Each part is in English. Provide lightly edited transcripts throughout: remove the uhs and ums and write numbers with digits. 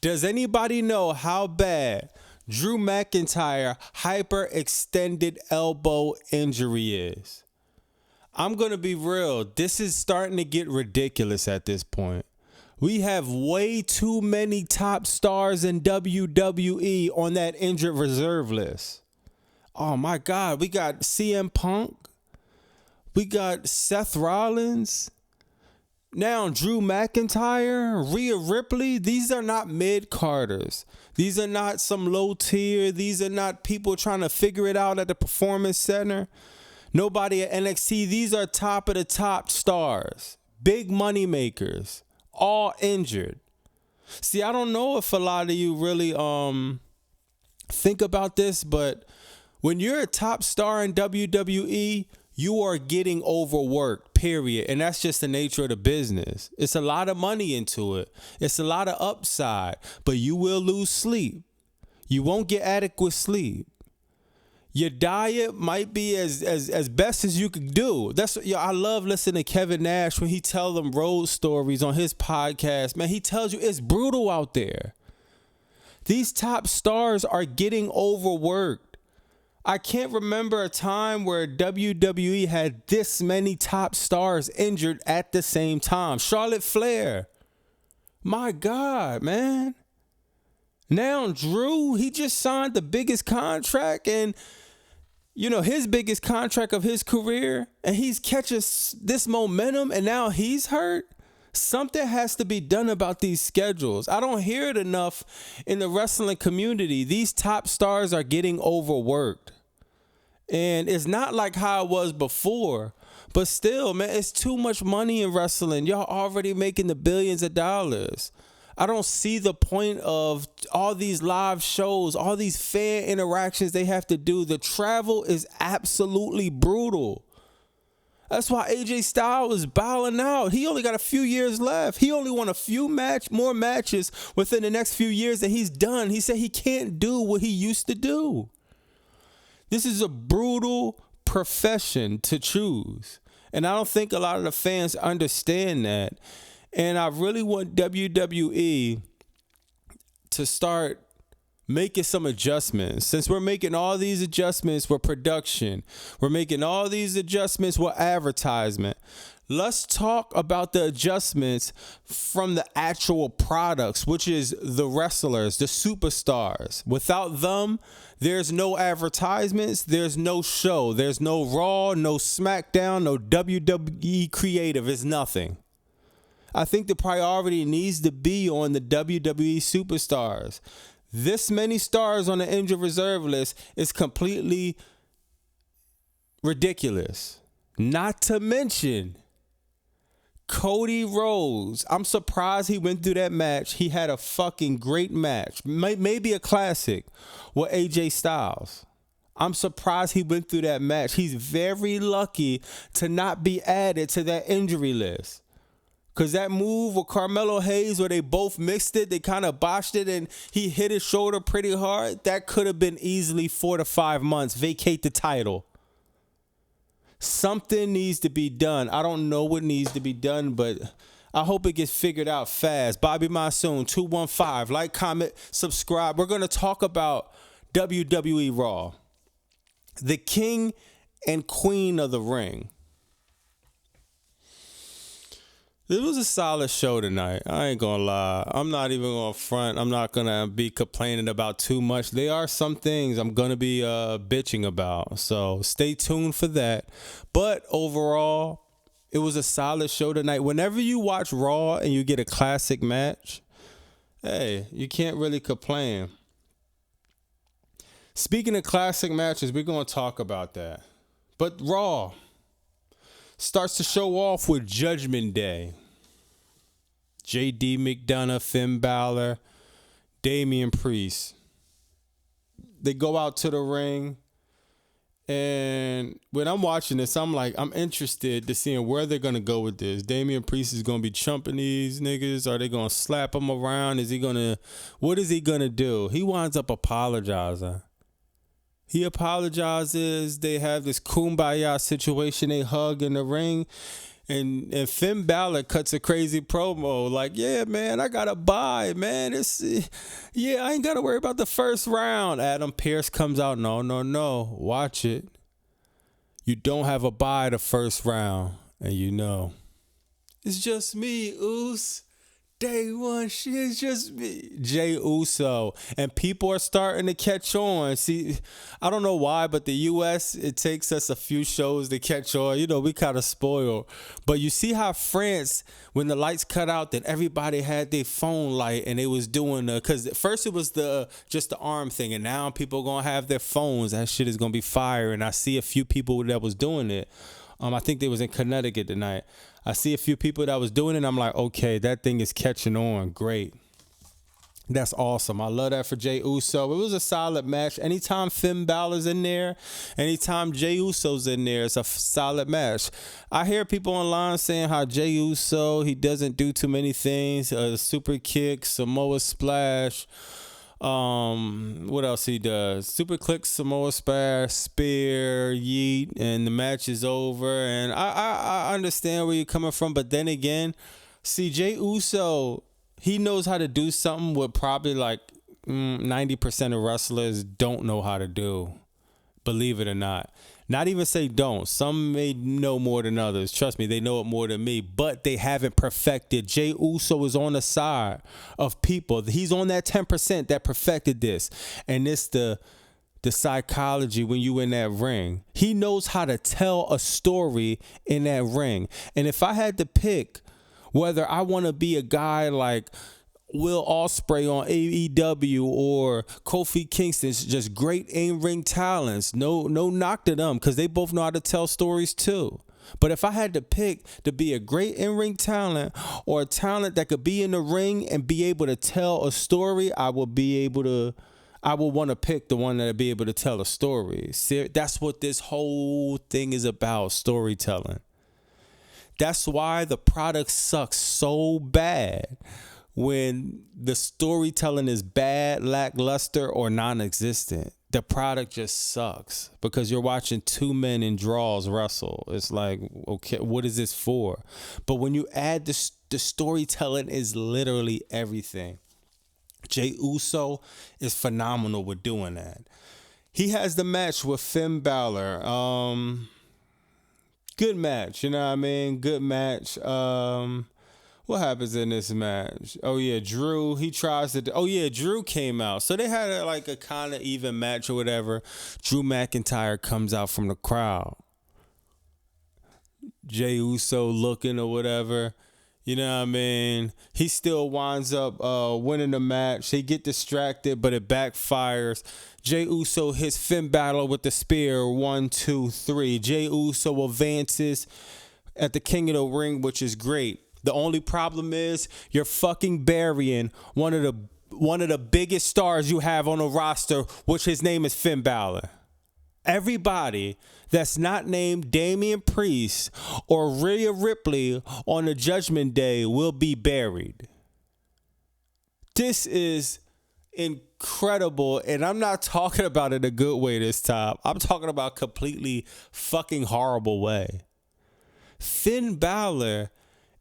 Does anybody know how bad Drew McIntyre hyperextended elbow injury is? I'm going to be real. This is starting to get ridiculous at this point. We have way too many top stars in WWE on that injured reserve list. Oh my God. We got CM Punk. We got Seth Rollins. Now Drew McIntyre, Rhea Ripley. These are not mid-carders. These are not some low tier. These are not people trying to figure it out at the Performance Center. Nobody at NXT. These are top of the top stars. Big money makers. All injured. See, I don't know if a lot of you really think about this, but when you're a top star in WWE, you are getting overworked, period. And that's just the nature of the business. It's a lot of money into it. It's a lot of upside, but you will lose sleep. You won't get adequate sleep. Your diet might be as best as you could do. I love listening to Kevin Nash when he tells them road stories on his podcast. Man, he tells you it's brutal out there. These top stars are getting overworked. I can't remember a time where WWE had this many top stars injured at the same time. Charlotte Flair. My God, man. Now Drew, he just signed the biggest contract and, his biggest contract of his career, and he's catching this momentum and now he's hurt. Something has to be done about these schedules. I don't hear it enough in the wrestling community. These top stars are getting overworked. And it's not like how it was before. But still, man, it's too much money in wrestling. Y'all already making the billions of dollars. I don't see the point of all these live shows, all these fan interactions they have to do. The travel is absolutely brutal. That's why AJ Styles is bowing out. He only got a few years left. He only won a few more matches within the next few years and he's done. He said he can't do what he used to do. This is a brutal profession to choose. And I don't think a lot of the fans understand that. And I really want WWE to start making some adjustments. Since we're making all these adjustments with production, we're making all these adjustments with advertisement, let's talk about the adjustments from the actual products, which is the wrestlers, the superstars. Without them, there's no advertisements, there's no show, there's no Raw, no SmackDown, no WWE creative, it's nothing. I think the priority needs to be on the WWE superstars. This many stars on the injured reserve list is completely ridiculous. Not to mention Cody Rhodes. I'm surprised he went through that match. He had a fucking great match. Maybe a classic with AJ Styles. I'm surprised he went through that match. He's very lucky to not be added to that injury list. Because that move with Carmelo Hayes where they both mixed it, they kind of botched it, and he hit his shoulder pretty hard, that could have been easily 4 to 5 months. Vacate the title. Something needs to be done. I don't know what needs to be done, but I hope it gets figured out fast. Bobby Monsoon, 215. Like, comment, subscribe. We're going to talk about WWE Raw. The king and queen of the ring. This was a solid show tonight. I ain't gonna lie. I'm not even gonna front. I'm not gonna be complaining about too much. There are some things I'm gonna be bitching about. So stay tuned for that. But overall, it was a solid show tonight. Whenever you watch Raw and you get a classic match, hey, you can't really complain. Speaking of classic matches, we're gonna talk about that. But Raw starts to show off with Judgment Day. J.D. McDonough, Finn Balor, Damian Priest. They go out to the ring. And when I'm watching this, I'm interested to seeing where they're going to go with this. Damian Priest is going to be chumping these niggas. Are they going to slap him around? What is he going to do? He winds up apologizing. He apologizes. They have this kumbaya situation. They hug in the ring. And Finn Balor cuts a crazy promo like, yeah, man, I got to buy, man. Yeah, I ain't got to worry about the first round. Adam Pearce comes out, no, watch it. You don't have a buy the first round. And you know, it's just me, Oos. Day one, shit's just me. Jay Uso. And people are starting to catch on. See, I don't know why, but the U.S., it takes us a few shows to catch on. You know, we kind of spoiled. But you see how France, when the lights cut out, then everybody had their phone light and they was doing because at first it was just the arm thing. And now people going to have their phones. That shit is going to be fire. And I see a few people that was doing it. I think they was in Connecticut tonight. I see a few people that was doing it. And I'm like, okay, that thing is catching on. Great. That's awesome. I love that for Jey Uso. It was a solid match. Anytime Finn Balor's in there, anytime Jey Uso's in there, it's a solid match. I hear people online saying how Jey Uso, he doesn't do too many things. Super kick, Samoa splash. What else he does? Super click, Samoa splash, spear, yeet, and the match is over. And I understand where you're coming from, but then again, see, Jey Uso, he knows how to do something what probably like 90% of wrestlers don't know how to do. Believe it or not. Not even say don't. Some may know more than others. Trust me, they know it more than me. But they haven't perfected. Jey Uso is on the side of people. He's on that 10% that perfected this. And it's the psychology when you in that ring. He knows how to tell a story in that ring. And if I had to pick whether I want to be a guy like Will Ospreay on AEW or Kofi Kingston's just great in-ring talents. No knock to them because they both know how to tell stories too. But if I had to pick to be a great in-ring talent or a talent that could be in the ring and be able to tell a story, I would want to pick the one that would be able to tell a story. That's what this whole thing is about, storytelling. That's why the product sucks so bad. When the storytelling is bad, lackluster, or non-existent, the product just sucks because you're watching two men in draws wrestle. It's like, okay, what is this for? But when you add the storytelling is literally everything. Jey Uso is phenomenal with doing that. He has the match with Finn Balor. Good match, you know what I mean? Good match. What happens in this match? Oh, yeah, Drew, Drew came out. So they had a kind of even match or whatever. Drew McIntyre comes out from the crowd. Jey Uso looking or whatever. You know what I mean? He still winds up winning the match. They get distracted, but it backfires. Jey Uso hits Finn Balor with the spear. 1, 2, 3. Jey Uso advances at the King of the Ring, which is great. The only problem is you're fucking burying one of the biggest stars you have on the roster, which his name is Finn Balor. Everybody that's not named Damian Priest or Rhea Ripley on the Judgment Day will be buried. This is incredible, and I'm not talking about it in a good way this time. I'm talking about completely fucking horrible way. Finn Balor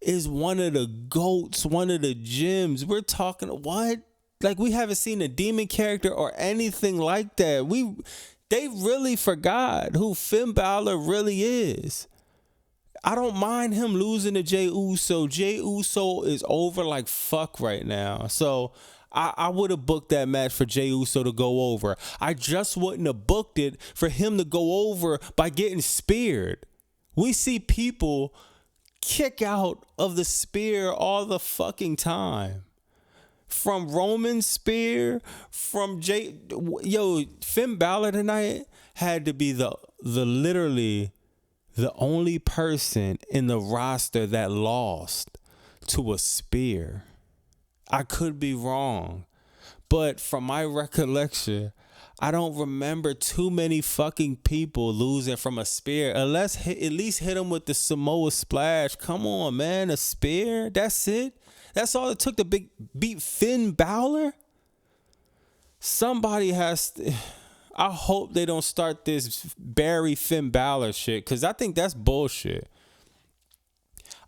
is one of the GOATs, one of the gems. We're talking, what? Like, we haven't seen a demon character or anything like that. They really forgot who Finn Balor really is. I don't mind him losing to Jey Uso. Jey Uso is over like fuck right now. So I would have booked that match for Jey Uso to go over. I just wouldn't have booked it for him to go over by getting speared. We see people kick out of the spear all the fucking time. From Roman spear, from Finn Balor tonight had to be the literally the only person in the roster that lost to a spear. I could be wrong, but from my recollection, I don't remember too many fucking people losing from a spear. Unless at least hit them with the Samoa splash. Come on, man. A spear? That's it? That's all it took to beat Finn Balor? Somebody has to... I hope they don't start this bury Finn Balor shit, because I think that's bullshit.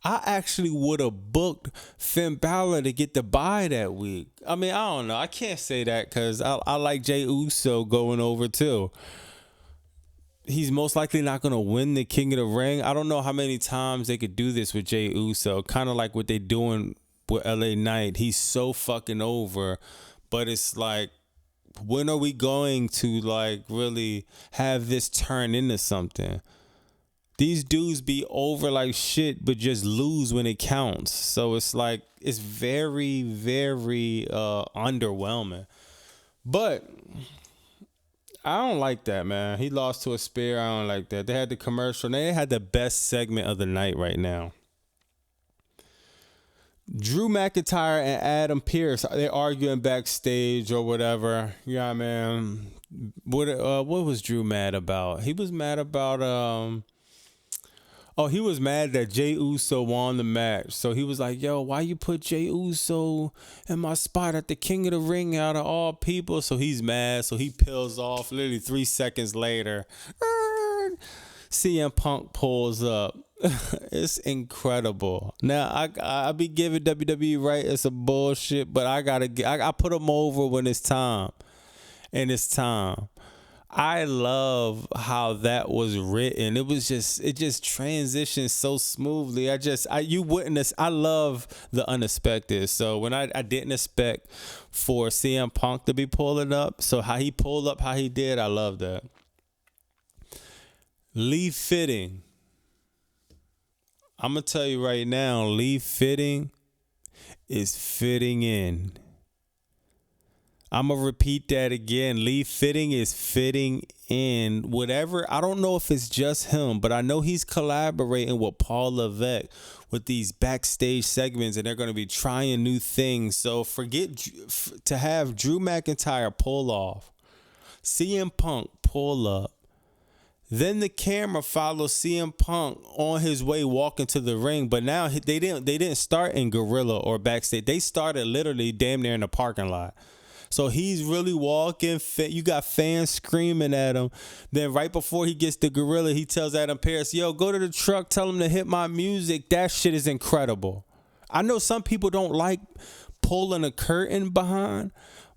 I actually would have booked Finn Balor to get the bye that week. I mean, I don't know. I can't say that because I like Jey Uso going over too. He's most likely not going to win the King of the Ring. I don't know how many times they could do this with Jey Uso. Kind of like what they doing with LA Knight. He's so fucking over. But it's like, when are we going to like really have this turn into something? These dudes be over like shit, but just lose when it counts. So it's like, it's very, very underwhelming. But I don't like that, man. He lost to a spear. I don't like that. They had the commercial. They had the best segment of the night right now. Drew McIntyre and Adam Pearce, they're arguing backstage or whatever. Yeah, man. What was Drew mad about? He was mad about he was mad that Jey Uso won the match. So he was like, yo, why you put Jey Uso in my spot at the King of the Ring out of all people? So he's mad. So he peels off. Literally 3 seconds later, CM Punk pulls up. It's incredible. Now, I be giving WWE right. It's a bullshit, but I put them over when it's time. And it's time. I love how that was written. It just transitioned so smoothly. I love the unexpected. So when I didn't expect for CM Punk to be pulling up, so how he pulled up, how he did, I love that. Lee Fitting. I'm going to tell you right now, Lee Fitting is fitting in. I'm going to repeat that again. Lee Fitting is fitting in. Whatever. I don't know if it's just him, but I know he's collaborating with Paul Levesque with these backstage segments, and they're going to be trying new things. So forget to have Drew McIntyre pull off, CM Punk pull up. Then the camera follows CM Punk on his way walking to the ring, but now they didn't start in Gorilla or backstage. They started literally damn near in the parking lot. So he's really walking. You got fans screaming at him. Then right before he gets the Gorilla, he tells Adam Pearce, yo, go to the truck, tell him to hit my music. That shit is incredible. I know some people don't like pulling a curtain behind,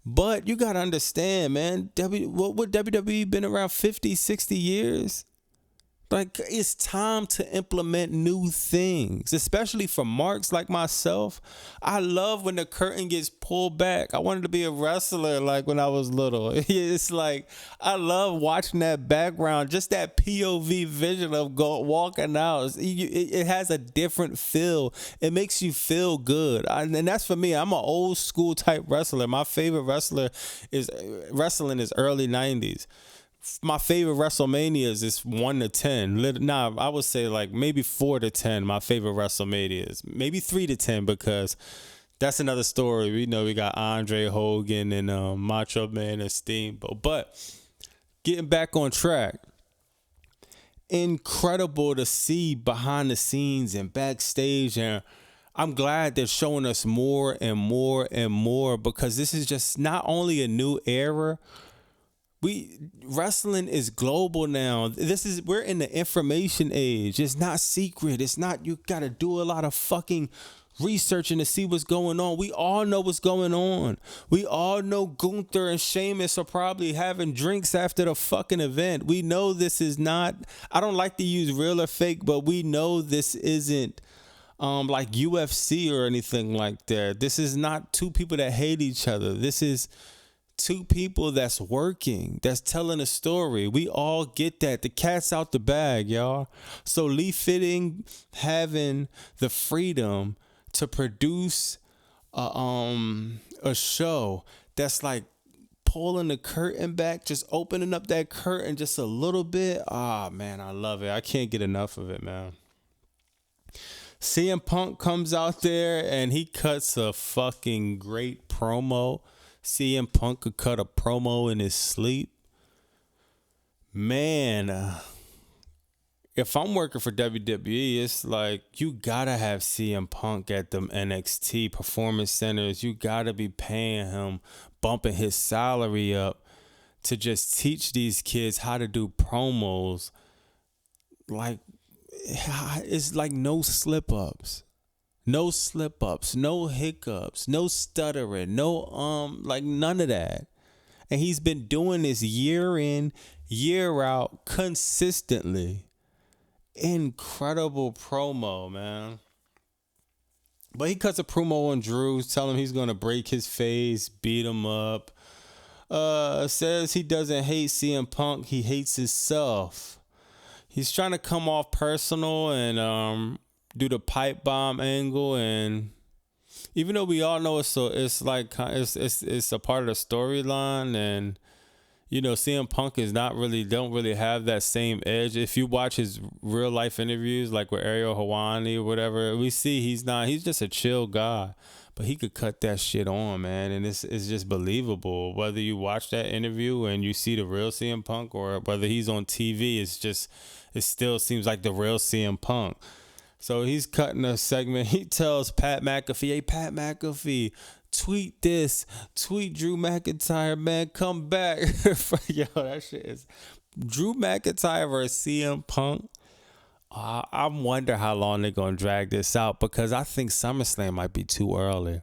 but you got to understand, man, what WWE been around 50, 60 years? Like, it's time to implement new things, especially for marks like myself. I love when the curtain gets pulled back. I wanted to be a wrestler like when I was little. It's like, I love watching that background, just that POV vision of walking out. It has a different feel. It makes you feel good. And that's for me. I'm an old school type wrestler. My favorite wrestling is early 90s. My favorite WrestleManias is 1 to 10. I would say like maybe 4 to 10. My favorite WrestleManias, maybe 3 to 10, because that's another story. We know we got Andre Hogan and Macho Man and Steamboat. But getting back on track, incredible to see behind the scenes and backstage, and I'm glad they're showing us more and more and more, because this is just not only a new era. Wrestling is global now. We're in the information age. It's not secret. It's not, you gotta do a lot of fucking researching to see what's going on. We all know what's going on. We all know Gunther and Sheamus are probably having drinks after the fucking event. We know this is not, I don't like to use real or fake, but we know this isn't like UFC or anything like that. This is not two people that hate each other. This is two people that's working, that's telling a story. We all get that. The cat's out the bag, y'all. So Lee Fitting having the freedom to produce a show that's like pulling the curtain back, just opening up that curtain just a little bit. Ah, man, I love it. I can't get enough of it, man. CM Punk comes out there and he cuts a fucking great promo. CM Punk could cut a promo in his sleep. Man, if I'm working for WWE, it's like you gotta have CM Punk at them NXT performance centers. You gotta be paying him, bumping his salary up to just teach these kids how to do promos. Like, it's like no slip ups. No slip ups, no hiccups, no stuttering, no like none of that. And he's been doing this year in, year out consistently. Incredible promo, man. But he cuts a promo on Drew, telling him he's gonna break his face, beat him up. Says he doesn't hate CM Punk, he hates himself. He's trying to come off personal and do the pipe bomb angle, and even though we all know it's a part of the storyline, and you know CM Punk don't really have that same edge. If you watch his real life interviews, like with Ariel Helwani or whatever, we see he's just a chill guy, but he could cut that shit on, man, and it's just believable. Whether you watch that interview and you see the real CM Punk, or whether he's on TV, it still seems like the real CM Punk. So he's cutting a segment. He tells Pat McAfee, hey, Pat McAfee, tweet this. Tweet Drew McIntyre, man. Come back. Yo, that shit is... Drew McIntyre versus CM Punk. I wonder how long they're going to drag this out, because I think SummerSlam might be too early.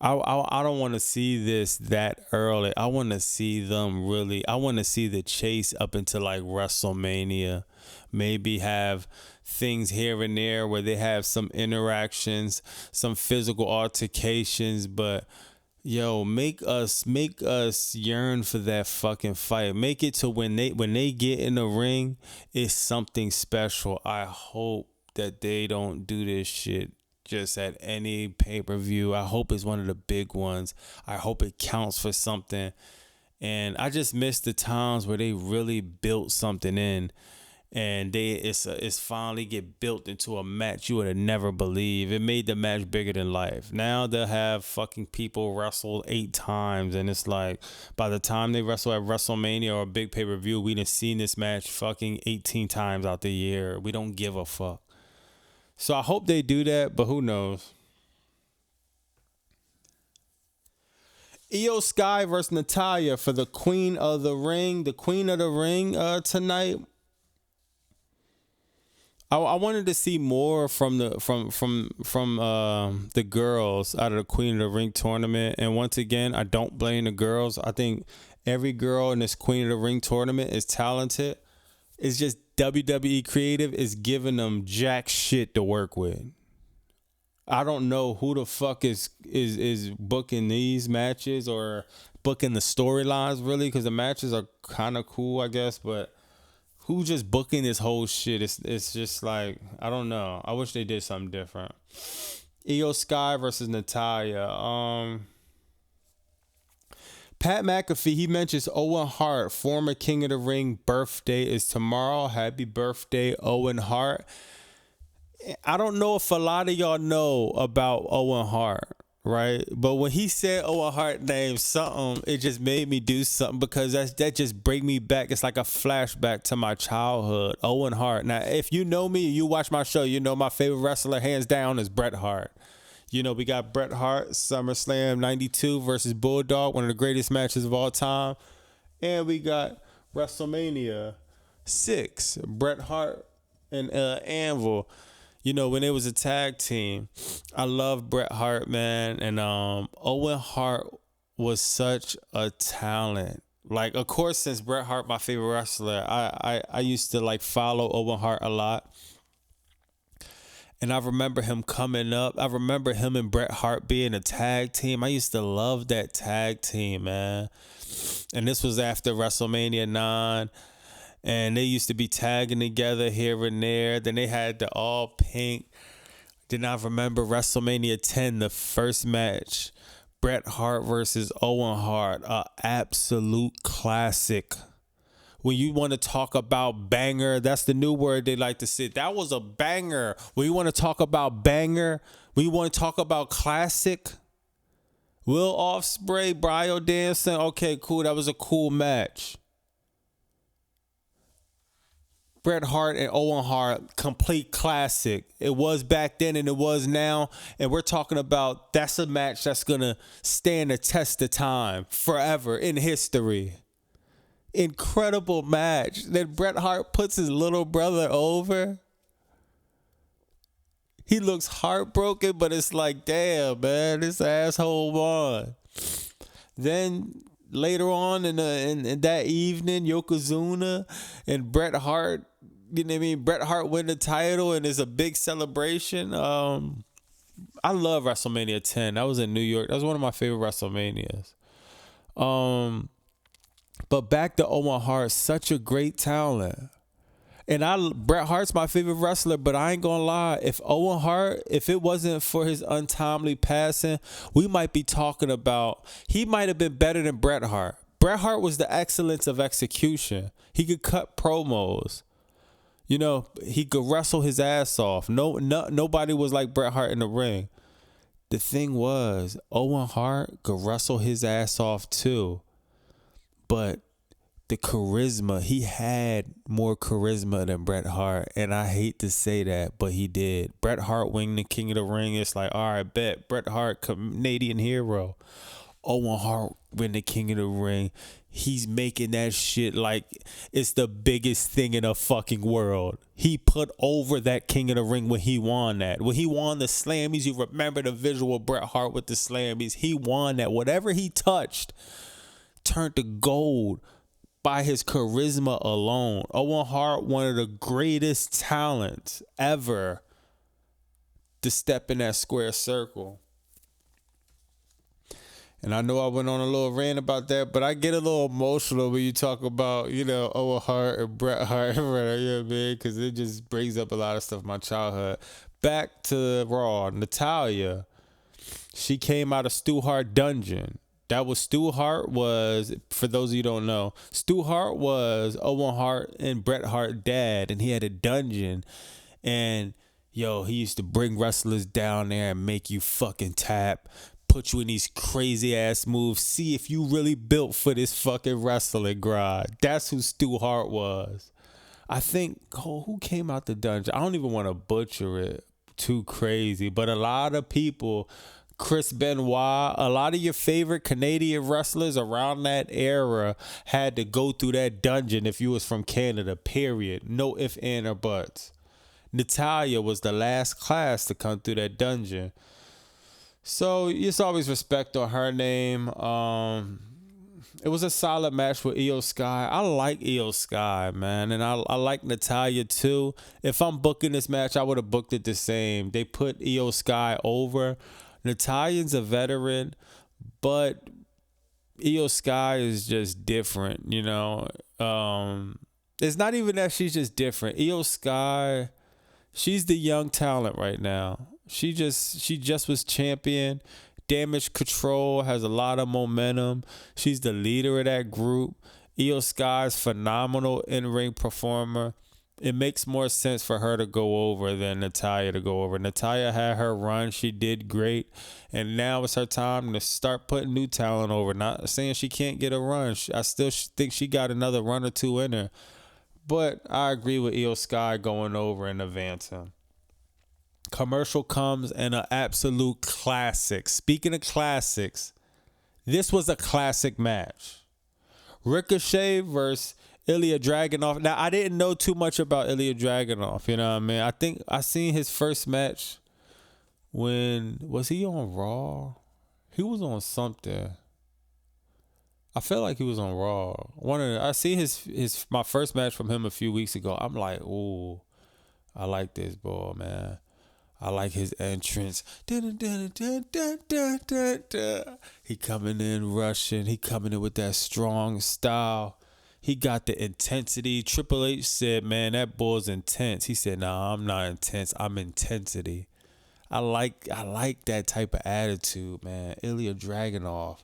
I don't want to see this that early. I want to see the chase up until like WrestleMania. Maybe have things here and there where they have some interactions, some physical altercations, but yo, make us yearn for that fucking fight. Make it to when they get in the ring, it's something special. I hope that they don't do this shit just at any pay-per-view. I hope it's one of the big ones. I hope it counts for something. And I just miss the times where they really built something in, and it's finally get built into a match you would have never believed. It made the match bigger than life. Now they'll have fucking people wrestle 8 times, and it's like by the time they wrestle at WrestleMania or a big pay-per-view, we done seen this match fucking 18 times out the year. We don't give a fuck. So I hope they do that, but who knows? Io Sky versus Natalya for the Queen of the Ring. The Queen of the Ring tonight. I wanted to see more from the girls out of the Queen of the Ring tournament. And once again, I don't blame the girls. I think every girl in this Queen of the Ring tournament is talented. It's just WWE Creative is giving them jack shit to work with. I don't know who the fuck is booking these matches or booking the storylines, really, because the matches are kind of cool, I guess, but who's just booking this whole shit? It's just like, I don't know. I wish they did something different. Io Sky versus Natalya. Pat McAfee, he mentions Owen Hart, former King of the Ring, birthday is tomorrow. Happy birthday, Owen Hart. I don't know if a lot of y'all know about Owen Hart, right? But when he said Owen Hart name something, it just made me do something, because that just bring me back. It's like a flashback to my childhood. Owen Hart. Now, if you know me, you watch my show, you know my favorite wrestler hands down is Bret Hart. You know, we got Bret Hart, SummerSlam 92 versus Bulldog, one of the greatest matches of all time. And we got WrestleMania 6, Bret Hart and Anvil. You know, when it was a tag team. I love Bret Hart, man. And Owen Hart was such a talent. Like, of course, since Bret Hart, my favorite wrestler, I used to like follow Owen Hart a lot. And I remember him coming up. I remember him and Bret Hart being a tag team. I used to love that tag team, man. And this was after WrestleMania 9. And they used to be tagging together here and there. Then they had the all pink. Then I remember WrestleMania 10, the first match. Bret Hart versus Owen Hart. An absolute classic. When you want to talk about banger, that's the new word they like to say. That was a banger. When you want to talk about banger, when you want to talk about classic, Will Ospreay, Bryan Danielson, okay, cool. That was a cool match. Bret Hart and Owen Hart, complete classic. It was back then and it was now. And we're talking about that's a match that's going to stand the test of time forever in history. Incredible match. Then Bret Hart puts his little brother over. He looks heartbroken, but it's like, damn, man, this asshole won. Then later on in that evening, Yokozuna and Bret Hart, you know what I mean? Bret Hart win the title, and it's a big celebration. I love WrestleMania 10. That was in New York. That was one of my favorite WrestleManias. But back to Owen Hart, such a great talent. And Bret Hart's my favorite wrestler, but I ain't gonna lie. If Owen Hart, if it wasn't for his untimely passing, we might be talking about, he might have been better than Bret Hart. Bret Hart was the excellence of execution. He could cut promos. You know, he could wrestle his ass off. Nobody was like Bret Hart in the ring. The thing was, Owen Hart could wrestle his ass off too. But the charisma, he had more charisma than Bret Hart. And I hate to say that, but he did. Bret Hart winning the King of the Ring. It's like, all right, bet. Bret Hart, Canadian hero. Owen Hart win the King of the Ring. He's making that shit like it's the biggest thing in the fucking world. He put over that King of the Ring when he won that. When he won the Slammies, you remember the visual of Bret Hart with the Slammies. He won that. Whatever he touched turned to gold by his charisma alone. Owen Hart, one of the greatest talents ever to step in that square circle. And I know I went on a little rant about that, but I get a little emotional when you talk about, you know, Owen Hart and Bret Hart, you know what I mean? Because it just brings up a lot of stuff in my childhood. Back to Raw, Natalya. She came out of Stu Hart dungeon. That was Stu Hart was, for those of you who don't know, Stu Hart was Owen Hart and Bret Hart dad, and he had a dungeon. And, yo, he used to bring wrestlers down there and make you fucking tap. Put you in these crazy ass moves. See if you really built for this fucking wrestling grind. That's who Stu Hart was. I think, who came out the dungeon? I don't even want to butcher it too crazy, but a lot of people, Chris Benoit, a lot of your favorite Canadian wrestlers around that era had to go through that dungeon if you was from Canada, period. No ifs, ands, or buts. Natalya was the last class to come through that dungeon. So it's always respect on her name. It was a solid match with Io Sky. I like Io Sky, man, and I like Natalya too. If I'm booking this match, I would have booked it the same. They put Io Sky over. Natalya's a veteran, but Io Sky is just different, you know. It's not even that she's just different. Io Sky, she's the young talent right now. She just was champion. Damage Control has a lot of momentum. She's the leader of that group. Io Sky's phenomenal in-ring performer. It makes more sense for her to go over than Natalya to go over. Natalya had her run. She did great. And now it's her time to start putting new talent over. Not saying she can't get a run. I still think she got another run or two in her. But I agree with Io Sky going over and advancing. Commercial comes and an absolute classic. Speaking of classics, this was a classic match. Ricochet versus Ilya Dragunov. Now, I didn't know too much about Ilya Dragunov, you know what I mean? I think I seen his first match when, was he on Raw? He was on something. I felt like he was on Raw. I seen my first match from him a few weeks ago. I'm like, ooh, I like this boy, man. I like his entrance. He coming in rushing. He coming in with that strong style. He got the intensity. Triple H said, man, that boy's intense. He said, nah, I'm not intense. I'm intensity. I like that type of attitude, man. Ilya Dragunov.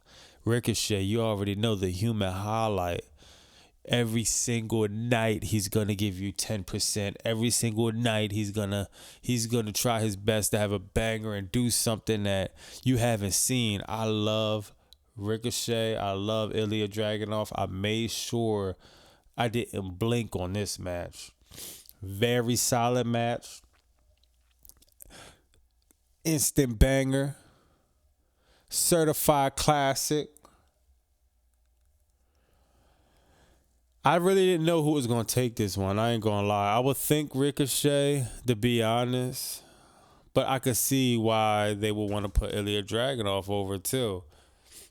Ricochet, you already know the human highlight. Every single night he's gonna give you 10%. Every single night he's gonna try his best to have a banger and do something that you haven't seen. I love Ricochet. I love Ilya Dragunov. I made sure I didn't blink on this match. Very solid match. Instant banger. Certified classic. I really didn't know who was going to take this one. I ain't going to lie. I would think Ricochet, to be honest. But I could see why they would want to put Ilya Dragunov over too.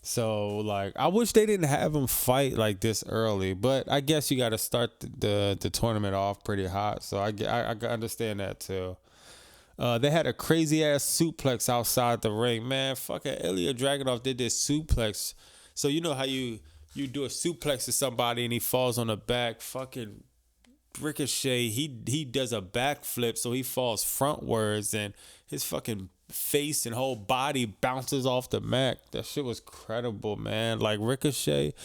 So, like, I wish they didn't have him fight like this early. But I guess you got to start the tournament off pretty hot. So I understand that too. They had a crazy ass suplex outside the ring. Man, fucking Ilya Dragunov did this suplex. So you know how you do a suplex to somebody and he falls on the back. Fucking Ricochet, he does a backflip, so he falls frontwards and his fucking face and whole body bounces off the mat. That shit was credible, man. Like Ricochet.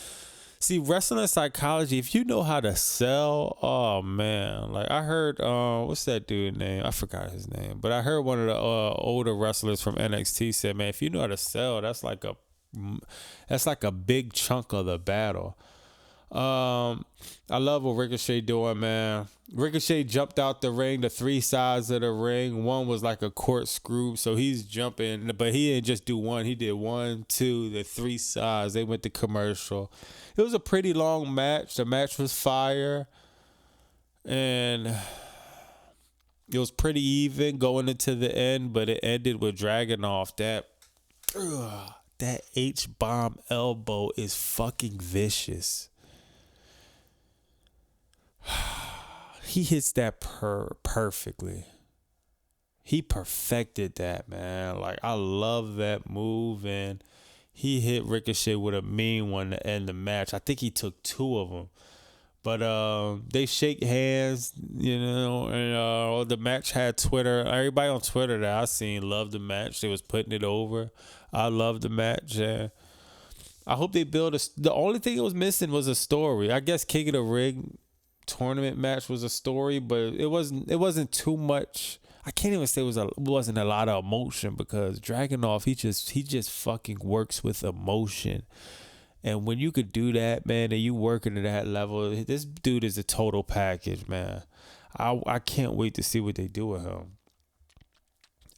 See, wrestling psychology, if you know how to sell, oh man. Like I heard what's that dude's name? I forgot his name. But I heard one of the older wrestlers from NXT said, man, if you know how to sell, that's like a big chunk of the battle. I love what Ricochet doing, man. Ricochet jumped out the ring, the three sides of the ring. One was like a corkscrew, so he's jumping, but he didn't just do one. He did 1, 2, the three sides. They went to commercial. It was a pretty long match. The match was fire, and it was pretty even going into the end, but it ended with Dragunov. That H-bomb elbow is fucking vicious. He hits that perfectly. He perfected that, man. Like, I love that move, and he hit Ricochet with a mean one to end the match. I think he took 2 of them. But they shake hands, you know, and the match had Twitter. Everybody on Twitter that I seen loved the match. They was putting it over. I loved the match. And I hope they build the only thing it was missing was a story. I guess King of the Ring tournament match was a story, but it wasn't too much. I can't even say it wasn't a lot of emotion, because Dragunov, he just fucking works with emotion. And when you could do that, man, and you working at that level, this dude is a total package, man. I can't wait to see what they do with him.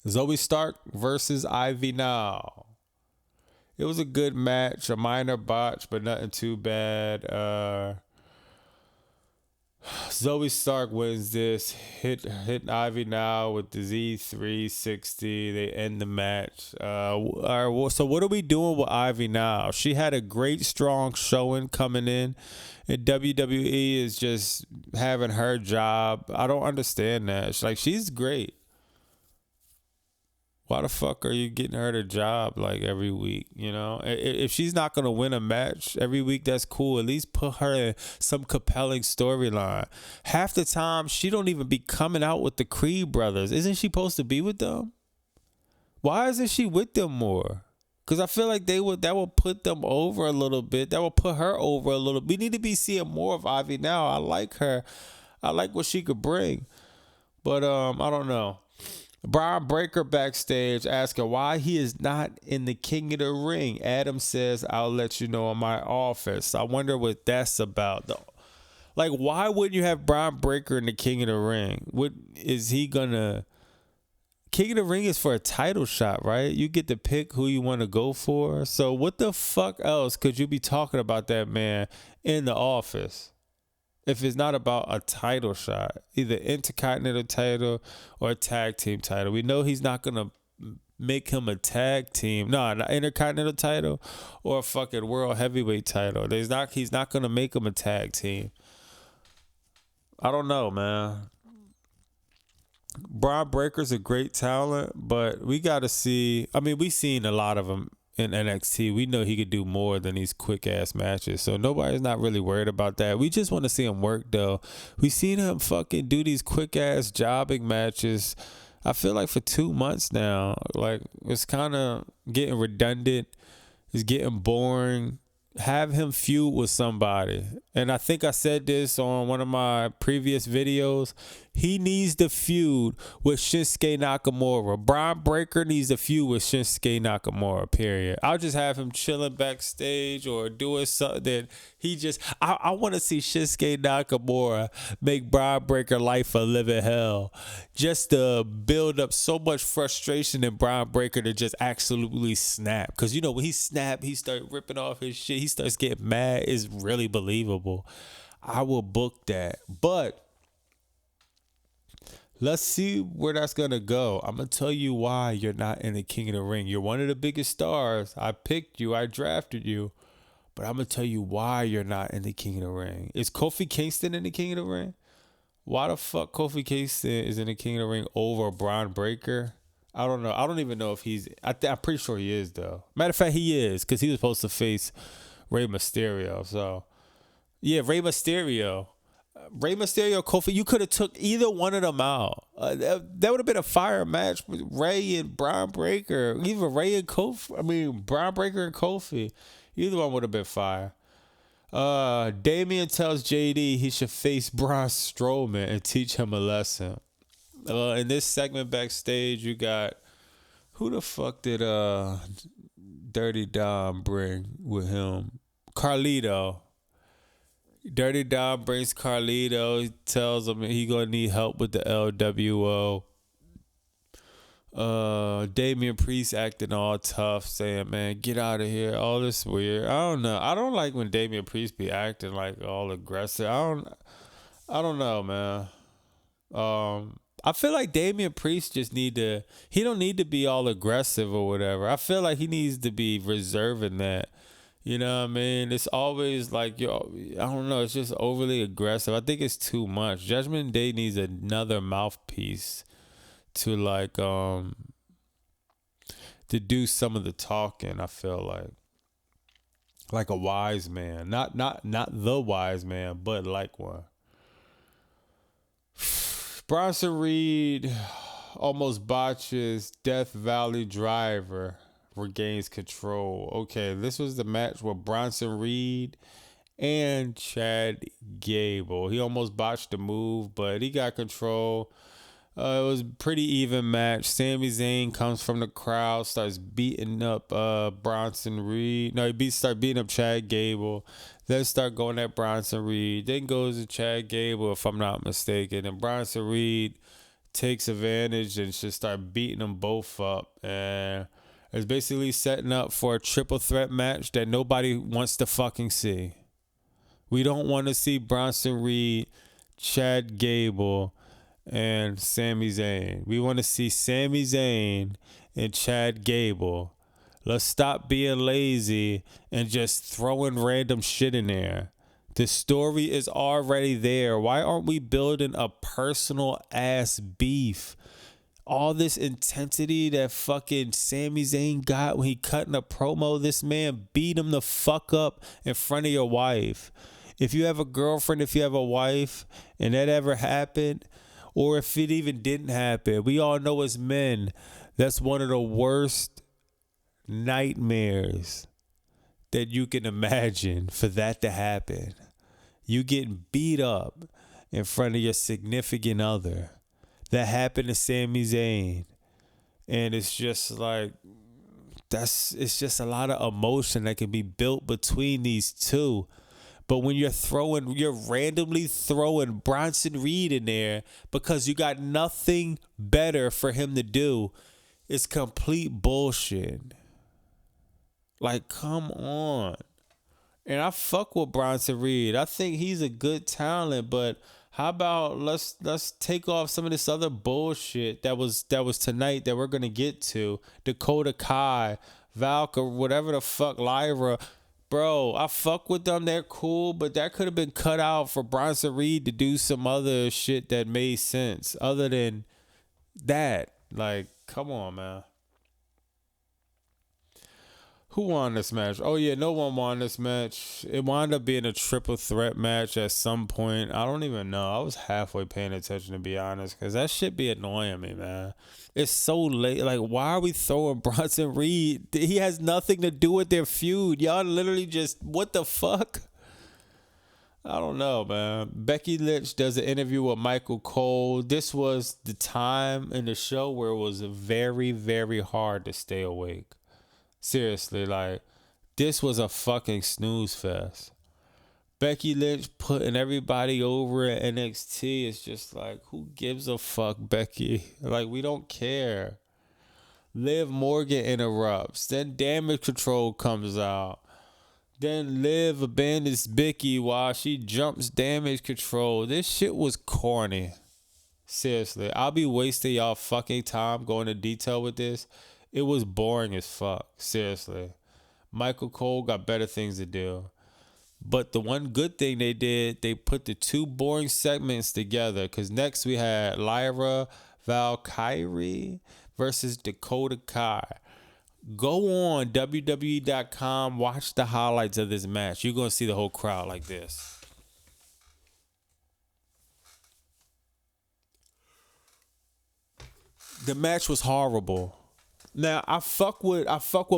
Zoe Stark versus Ivy Now. It was a good match, a minor botch, but nothing too bad. Zoe Stark wins this, hit Ivy Now with the Z360. They end the match. So what are we doing with Ivy Now? She had a great, strong showing coming in, and WWE is just having her job. I don't understand that. She's great. Why the fuck are you getting her the job like every week? You know, if she's not going to win a match every week, that's cool. At least put her in some compelling storyline. Half the time, she don't even be coming out with the Creed brothers. Isn't she supposed to be with them? Why isn't she with them more? Because I feel like that would put them over a little bit. That would put her over a little. We need to be seeing more of Ivy Now. I like her. I like what she could bring. But I don't know. Brian Breaker backstage asking why he is not in the King of the Ring. Adam says, I'll let you know in my office. I wonder what that's about, though. Like, why wouldn't you have Brian Breaker in the King of the Ring? What is he gonna... King of the Ring is for a title shot, right? You get to pick who you want to go for. So what the fuck else could you be talking about that man in the office? If it's not about a title shot, either intercontinental title or a tag team title. We know he's not going to make him a tag team. No, an intercontinental title or a fucking world heavyweight title. He's not going to make him a tag team. I don't know, man. Brian Breaker's a great talent, but we got to see. I mean, we've seen a lot of them in NXT. We know he could do more than these quick ass matches, so nobody's not really worried about that. We just want to see him work, though. We seen him fucking do these quick ass jobbing matches. I feel like for 2 months now. Like, it's kind of getting redundant. It's getting boring. Have him feud with somebody. And I think I said this on one of my previous videos. He needs to feud with Shinsuke Nakamura. Brian Breaker needs to feud with Shinsuke Nakamura, period. I'll just have him chilling backstage or doing something that he just... I want to see Shinsuke Nakamura make Brian Breaker life a living hell. Just to build up so much frustration in Brian Breaker to just absolutely snap. Because, you know, when he snapped, he started ripping off his shit. He starts getting mad. It's really believable. I will book that. But let's see where that's going to go. I'm going to tell you why you're not in the King of the Ring. You're one of the biggest stars. I picked you. I drafted you. But I'm going to tell you why you're not in the King of the Ring. Is Kofi Kingston in the King of the Ring? Why the fuck Kofi Kingston is in the King of the Ring over Braun Breaker? I don't know. I don't even know if he's... I'm pretty sure he is, though. Matter of fact, he is. Because he was supposed to face Rey Mysterio. So, yeah, Rey Mysterio, Kofi, you could have took either one of them out. That would have been a fire match with Ray and Braun Breaker. Even Ray and Kofi. I mean, Braun Breaker and Kofi. Either one would have been fire. Damian tells JD he should face Braun Strowman and teach him a lesson. In this segment backstage, you got... Who the fuck did Dirty Dom bring with him? Carlito. Dirty Dom brings Carlito. He tells him he gonna need help with the LWO. Damian Priest acting all tough, saying, man, get out of here. All this weird. I don't know. I don't like when Damian Priest be acting like all aggressive. I don't know, man. I feel like Damian Priest he don't need to be all aggressive or whatever. I feel like he needs to be reserving that. You know what I mean? It's always like, I don't know, it's just overly aggressive. I think it's too much. Judgment Day needs another mouthpiece to to do some of the talking, I feel like a wise man. Not the wise man, but like one. Bronson Reed almost botches Death Valley Driver, regains control. Okay, this was the match with Bronson Reed and Chad Gable. He almost botched the move, but he got control. It was a pretty even match. Sami Zayn comes from the crowd, starts beating up Bronson Reed. No, start beating up Chad Gable. Then start going at Bronson Reed. Then goes to Chad Gable, if I'm not mistaken. And Bronson Reed takes advantage and just start beating them both up. And it's basically setting up for a triple threat match that nobody wants to fucking see. We don't want to see Bronson Reed, Chad Gable, and Sami Zayn. We want to see Sami Zayn and Chad Gable. Let's stop being lazy and just throwing random shit in there. The story is already there. Why aren't we building a personal ass beef? All this intensity that fucking Sami Zayn got when he cutting a promo, this man beat him the fuck up in front of your wife. If you have a girlfriend, if you have a wife, and that ever happened, or if it even didn't happen, we all know as men, that's one of the worst nightmares that you can imagine, for that to happen. You getting beat up in front of your significant other. That happened to Sami Zayn. And it's just like, it's just a lot of emotion that can be built between these two. But when you're randomly throwing Bronson Reed in there because you got nothing better for him to do, it's complete bullshit. Like, come on. And I fuck with Bronson Reed. I think he's a good talent, but how about let's take off some of this other bullshit that was tonight that we're gonna get to. Dakota Kai, Valka, whatever the fuck, Lyra. Bro, I fuck with them. They're cool, but that could have been cut out for Bronson Reed to do some other shit that made sense other than that. Like, come on, man. Who won this match? Oh, yeah, no one won this match. It wound up being a triple threat match at some point. I don't even know. I was halfway paying attention, to be honest, because that shit be annoying me, man. It's so late. Like, why are we throwing Bronson Reed? He has nothing to do with their feud. Y'all literally just, what the fuck? I don't know, man. Becky Lynch does an interview with Michael Cole. This was the time in the show where it was very, very hard to stay awake. Seriously, like, this was a fucking snooze fest. Becky Lynch putting everybody over at NXT. It's just like, who gives a fuck, Becky? Like, we don't care. Liv Morgan interrupts. Then Damage Control comes out. Then Liv abandons Becky while she jumps damage control. This shit was corny. Seriously, I'll be wasting y'all fucking time going into detail with this. It was boring as fuck. Seriously. Michael Cole got better things to do. But the one good thing they did, they put the two boring segments together. Because next we had Lyra Valkyrie versus Dakota Kai. Go on WWE.com, watch the highlights of this match. You're going to see the whole crowd like this. The match was horrible. Now, I fuck with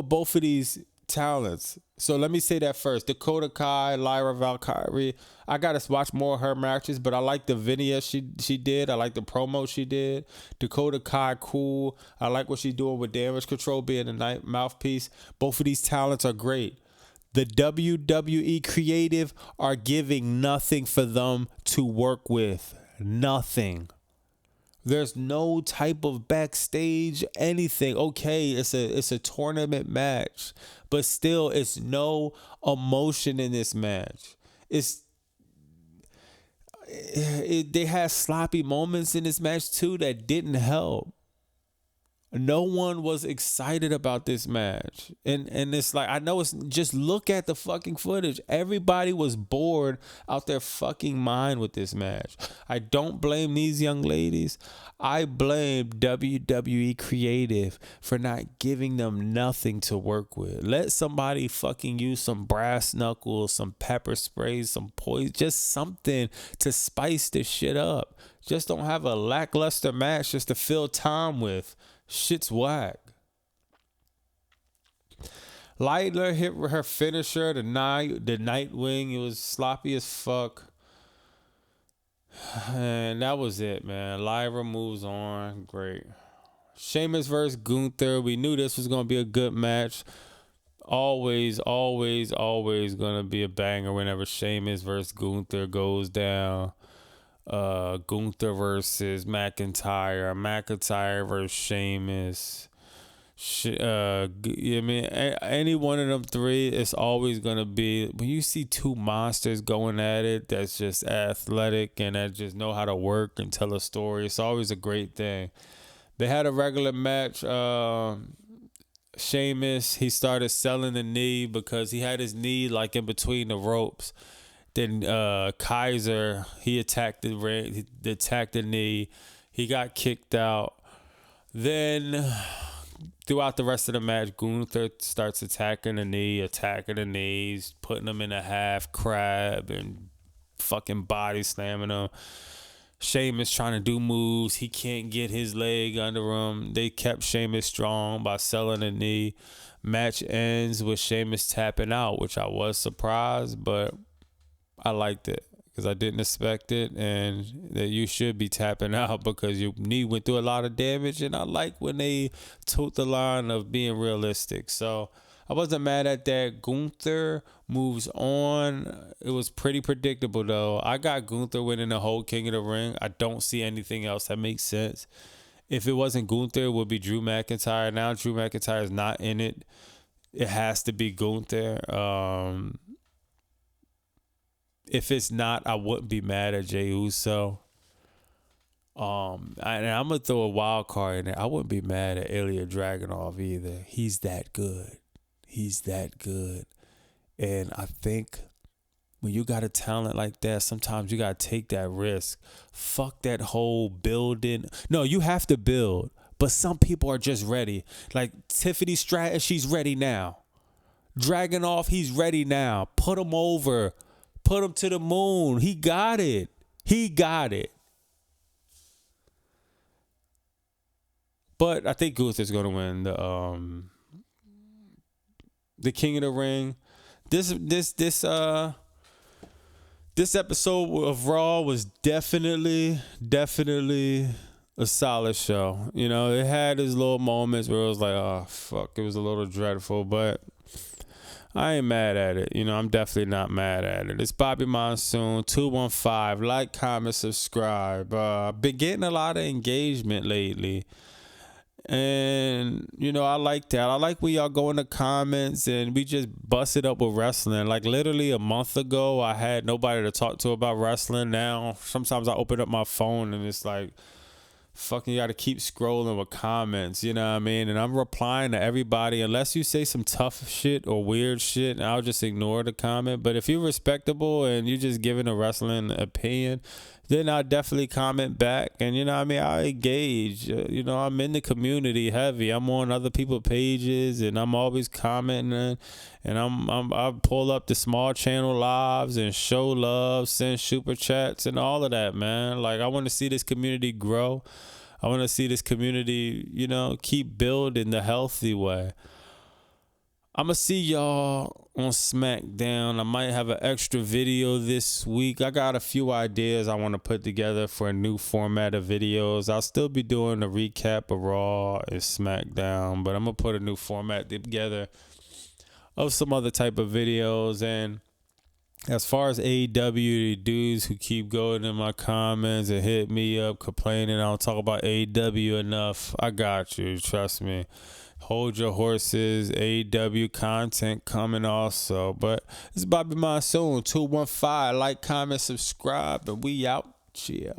both of these talents. So let me say that first. Dakota Kai, Lyra Valkyrie. I gotta watch more of her matches, but I like the video she did. I like the promo she did. Dakota Kai, cool. I like what she's doing with damage control, being the night mouthpiece. Both of these talents are great. The WWE creative are giving nothing for them to work with. Nothing. There's no type of backstage anything. Okay, it's a tournament match, but still, it's no emotion in this match. They had sloppy moments in this match too that didn't help. No one was excited about this match. And it's like, I know it's just look at the fucking footage. Everybody was bored out their fucking mind with this match. I don't blame these young ladies. I blame WWE Creative for not giving them nothing to work with. Let somebody fucking use some brass knuckles, some pepper sprays, some poison, just something to spice this shit up. Just don't have a lackluster match just to fill time with. Shit's whack. Lyra hit her finisher, the Nightwing. It was sloppy as fuck. And that was it, man. Lyra moves on. Great. Sheamus versus Gunther. We knew this was going to be a good match. Always going to be a banger whenever Sheamus versus Gunther goes down. Gunther versus McIntyre versus Sheamus. I mean, any one of them three, it's always gonna be, when you see two monsters going at it that's just athletic and that just know how to work and tell a story, it's always a great thing. They had a regular match. Sheamus, he started selling the knee because he had his knee like in between the ropes. Then Kaiser, he attacked the knee. He got kicked out. Then throughout the rest of the match, Gunther starts attacking the knees, putting him in a half crab and fucking body slamming him. Sheamus trying to do moves. He can't get his leg under him. They kept Sheamus strong by selling the knee. Match ends with Sheamus tapping out, which I was surprised, but I liked it because I didn't expect it, and that you should be tapping out because your knee went through a lot of damage, and I like when they took the line of being realistic. So I wasn't mad at that. Gunther moves on. It was pretty predictable, though. I got Gunther winning the whole King of the Ring. I don't see anything else that makes sense. If it wasn't Gunther, it would be Drew McIntyre. Now Drew McIntyre is not in it. It has to be Gunther. If it's not, I wouldn't be mad at Jey Uso. And I'm going to throw a wild card in there. I wouldn't be mad at Ilya Dragunov either. He's that good. And I think when you got a talent like that, sometimes you got to take that risk. Fuck that whole building. No, you have to build. But some people are just ready. Like Tiffany Stratton, she's ready now. Dragunov, he's ready now. Put him over. Put him to the moon. He got it. But I think Gunther's going to win the King of the Ring. This episode of Raw was definitely a solid show. You know, it had its little moments where it was like, oh fuck, it was a little dreadful, but I ain't mad at it. You know, I'm definitely not mad at it. It's Bobby Monsoon, 215. Like, comment, subscribe. Been getting a lot of engagement lately. And you know, I like that. I like when y'all go in the comments and we just bust it up with wrestling. Like literally a month ago, I had nobody to talk to about wrestling. Now sometimes I open up my phone and it's like, fucking, you gotta keep scrolling with comments, you know what I mean? And I'm replying to everybody unless you say some tough shit or weird shit, and I'll just ignore the comment. But if you're respectable and you're just giving a wrestling opinion, then I'll definitely comment back. And you know what I mean, I engage. You know, I'm in the community heavy. I'm on other people's pages and I'm always commenting, and I pull up the small channel lives and show love, send super chats and all of that, man. Like, I want to see this community grow. I want to see this community, you know, keep building the healthy way. I'm going to see y'all on SmackDown. I might have an extra video this week. I got a few ideas I want to put together for a new format of videos. I'll still be doing a recap of Raw and SmackDown, but I'm going to put a new format together of some other type of videos. And as far as AEW, the dudes who keep going in my comments and hit me up complaining I don't talk about AEW enough, I got you. Trust me. Hold your horses. AEW content coming also. But it's Bobby Monsoon, 215. Like, comment, subscribe, and we out. Chill.